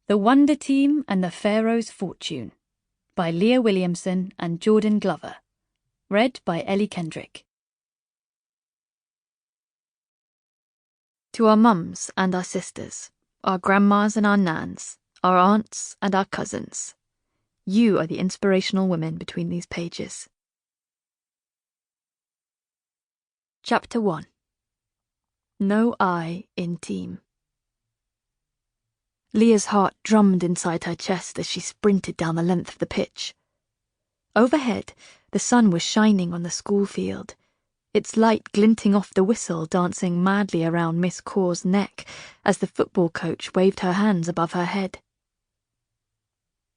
The Wonder Team and the Pharaoh's Fortune by Leah Williamson and Jordan Glover. Read by Ellie Kendrick. To our mums and our sisters, our grandmas and our nans, our aunts and our cousins, you are the inspirational women between these pages. Chapter 1. No I in Team. Leah's heart drummed inside her chest as she sprinted down the length of the pitch. Overhead, the sun was shining on the school field, its light glinting off the whistle dancing madly around Miss Corr's neck as the football coach waved her hands above her head.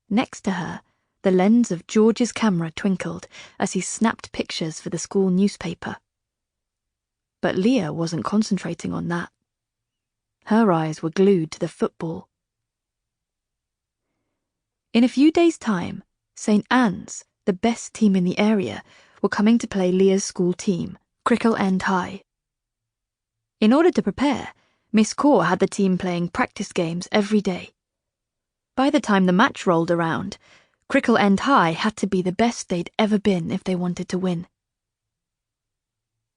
Next to her, the lens of George's camera twinkled as he snapped pictures for the school newspaper. But Leah wasn't concentrating on that. Her eyes were glued to the football. In a few days' time, St. Anne's, the best team in the area, were coming to play Leah's school team, Crickle End High. In order to prepare, Miss Corr had the team playing practice games every day. By the time the match rolled around, Crickle End High had to be the best they'd ever been if they wanted to win.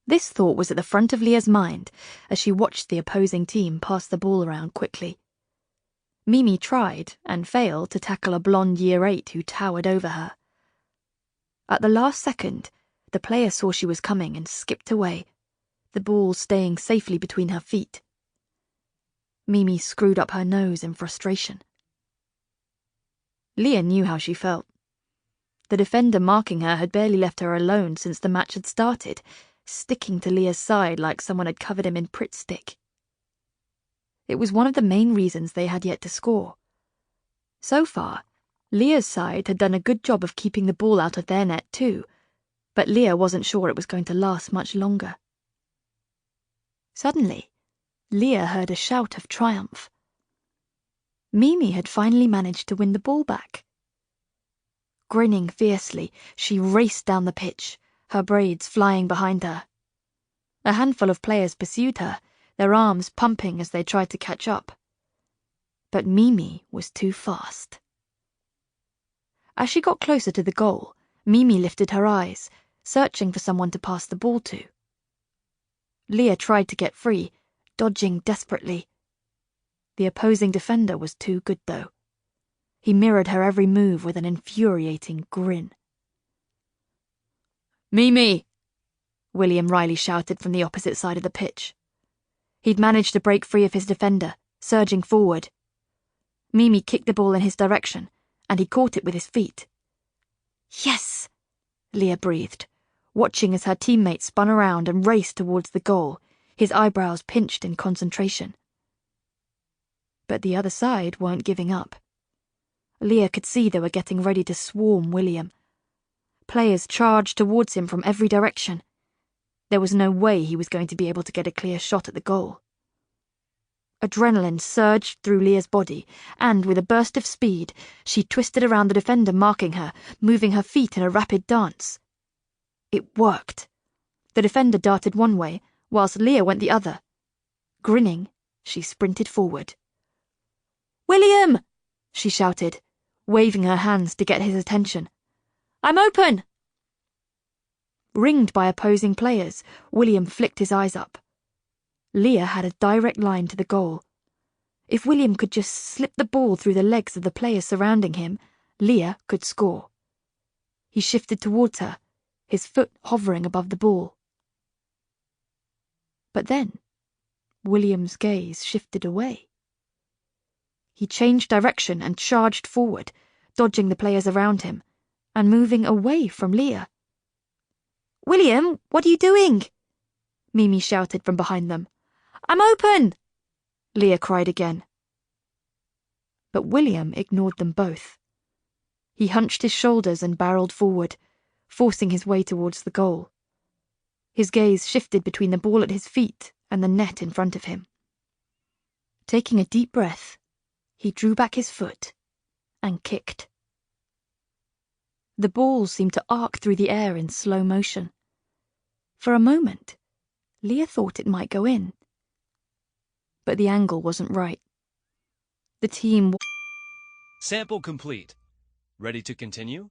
This thought was at the front of Leah's mind as she watched the opposing team pass the ball around quickly. Mimi tried, and failed, to tackle a blonde Year 8 who towered over her. At the last second, the player saw she was coming and skipped away, the ball staying safely between her feet. Mimi screwed up her nose in frustration. Leah knew how she felt. The defender marking her had barely left her alone since the match had started, sticking to Leah's side like someone had covered him in Pritt stick. It was one of the main reasons they had yet to score. So far, Leah's side had done a good job of keeping the ball out of their net too, but Leah wasn't sure it was going to last much longer. Suddenly, Leah heard a shout of triumph. Mimi had finally managed to win the ball back. Grinning fiercely, she raced down the pitch, her braids flying behind her. A handful of players pursued her, their arms pumping as they tried to catch up. But Mimi was too fast. As she got closer to the goal, Mimi lifted her eyes, searching for someone to pass the ball to. Leah tried to get free, dodging desperately. The opposing defender was too good, though. He mirrored her every move with an infuriating grin. "Mimi!" William Riley shouted from the opposite side of the pitch. He'd managed to break free of his defender, surging forward. Mimi kicked the ball in his direction, and he caught it with his feet. "Yes!" Leah breathed, watching as her teammate spun around and raced towards the goal, his eyebrows pinched in concentration. But the other side weren't giving up. Leah could see they were getting ready to swarm William. Players charged towards him from every direction. There was no way he was going to be able to get a clear shot at the goal. Adrenaline surged through Leah's body, and with a burst of speed, she twisted around the defender marking her, moving her feet in a rapid dance. It worked. The defender darted one way, whilst Leah went the other. Grinning, she sprinted forward. "William!" she shouted, waving her hands to get his attention. "I'm open!" Ringed by opposing players, William flicked his eyes up. Leah had a direct line to the goal. If William could just slip the ball through the legs of the players surrounding him, Leah could score. He shifted towards her, his foot hovering above the ball. But then, William's gaze shifted away. He changed direction and charged forward, dodging the players around him, and moving away from Leah. "William, what are you doing?" Mimi shouted from behind them. "I'm open!" Leah cried again. But William ignored them both. He hunched his shoulders and barreled forward, forcing his way towards the goal. His gaze shifted between the ball at his feet and the net in front of him. Taking a deep breath, he drew back his foot and kicked. The ball seemed to arc through the air in slow motion. For a moment, Leah thought it might go in. But the angle wasn't right. The team Sample complete. Ready to continue?